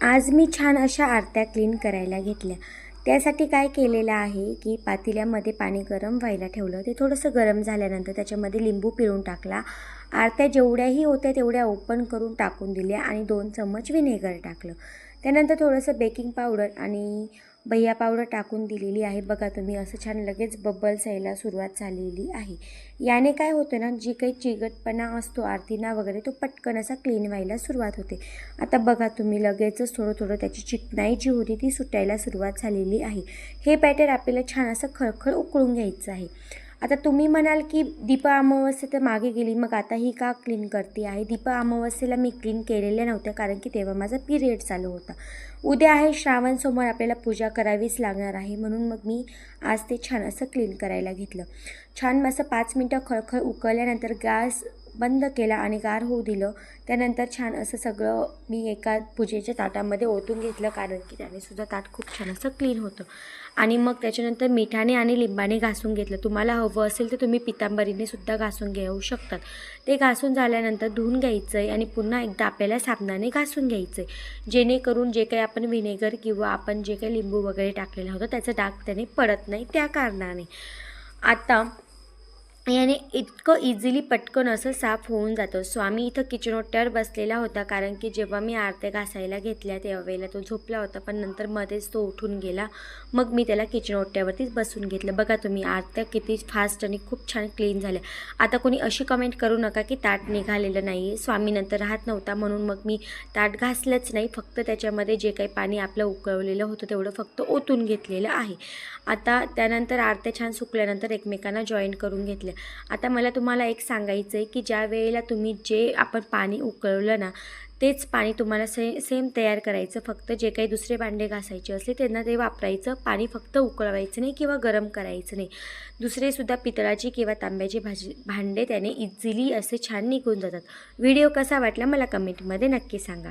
आज मी छान अशा आरत्या क्लीन करायला घेतल्या। त्यासाठी काय केलेलं आहे की पातेल्यामध्ये पाणी गरम व्हायला ठेवलं। ते थोडंसं गरम झाल्यानंतर त्याच्यामध्ये लिंबू पिळून टाकला। आरत्या जेवढ्याही होत्या तेवढ्या ओपन करून टाकून दिल्या आणि 2 चम्मच व्हिनेगर टाकलं। त्यानंतर थोडंसं बेकिंग पावडर आणि भैया पावडर टाकून दिलेली आहे। बघा तुम्ही असं छान लगेच बबल्स यायला सुरुवात झालेली आहे। याने काय होतं ना, जी काही चिकटपणा असतो आरतीना वगैरे तो पटकन असा क्लीन व्हायला सुरुवात होते। आता बघा तुम्ही लगेचच थोडं थोडं त्याची चिकनाई जी होती ती सुटायला सुरुवात झालेली आहे। हे बॅटर आपल्याला छान असं खळखळ उकळून घ्यायचं आहे। आता तुम्ही म्हणाल की दीप अमावस्या तर मागे गेली, मग आता ही का क्लीन करते आहे? दीप अमावस्येला मी क्लीन केलेल्या नव्हत्या कारण की तेव्हा माझा पिरियड चालू होता। उद्या आहे श्रावण सोमवार, आपल्याला पूजा करावीच लागणार आहे, म्हणून मग मी आज ते छान असं क्लीन करायला घेतलं। छान असं 5 मिनटं खळखळ उकळल्यानंतर गॅस बंद केला आणि गार होऊ दिलं। त्यानंतर छान असं सगळं मी एका पूजेच्या ताटामध्ये ओतून घेतलं कारण की त्याने सुद्धा ताट खूप छान असं क्लीन होतं। आणि मग त्याच्यानंतर मिठाने आणि लिंबाने घासून घेतलं। तुम्हाला हवं असेल तर तुम्ही पितांबरीने सुद्धा घासून घेऊ शकतात। ते घासून झाल्यानंतर धुवून घ्यायचं आहे आणि पुन्हा एकदा आपल्याला साबणाने घासून घ्यायचं आहे, जेणेकरून जे काही आपण व्हिनेगर किंवा आपण जे काही लिंबू वगैरे टाकलेलं होतं त्याचा डाग त्याने पडत नाही, त्या कारणाने। आता याने इतकं इझिली पटकन असं साफ होऊन जातं। स्वामी इथं किचन ओट्यावर बसलेला होता कारण की जेव्हा मी आरत्या घासायला घेतल्या त्यावेळेला तो झोपला होता, पण नंतर मध्येच तो उठून गेला। मग मी त्याला किचन ओट्यावरतीच बसून घेतलं। बघा तुम्ही आरत्या किती फास्ट आणि खूप छान क्लीन झाल्या। आता कोणी अशी कमेंट करू नका की ताट निघालेलं नाही आहे। स्वामी नंतर राहत नव्हता म्हणून मग मी ताट घासलंच नाही, फक्त त्याच्यामध्ये जे काही पाणी आपलं उकळलेलं होतं तेवढं फक्त ओतून घेतलेलं आहे। आता त्यानंतर आरत्या छान सुकल्यानंतर एकमेकांना जॉईन करून घेतल्या। आता मला तुम्हाला एक सांगायचं आहे की ज्या वेळेला तुम्ही जे आपण पाणी उकळलं ना, तेच पाणी तुम्हाला सेम तयार करायचं। फक्त जे काही दुसरे भांडे घासायचे असले त्यांना ते वापरायचं। पाणी फक्त उकळवायचं नाही किंवा गरम करायचं नाही। दुसरेसुद्धा पितळाची किंवा तांब्याची भांडे त्याने इझिली असे छान निघून जातात। व्हिडिओ कसा वाटला मला कमेंटमध्ये नक्की सांगा।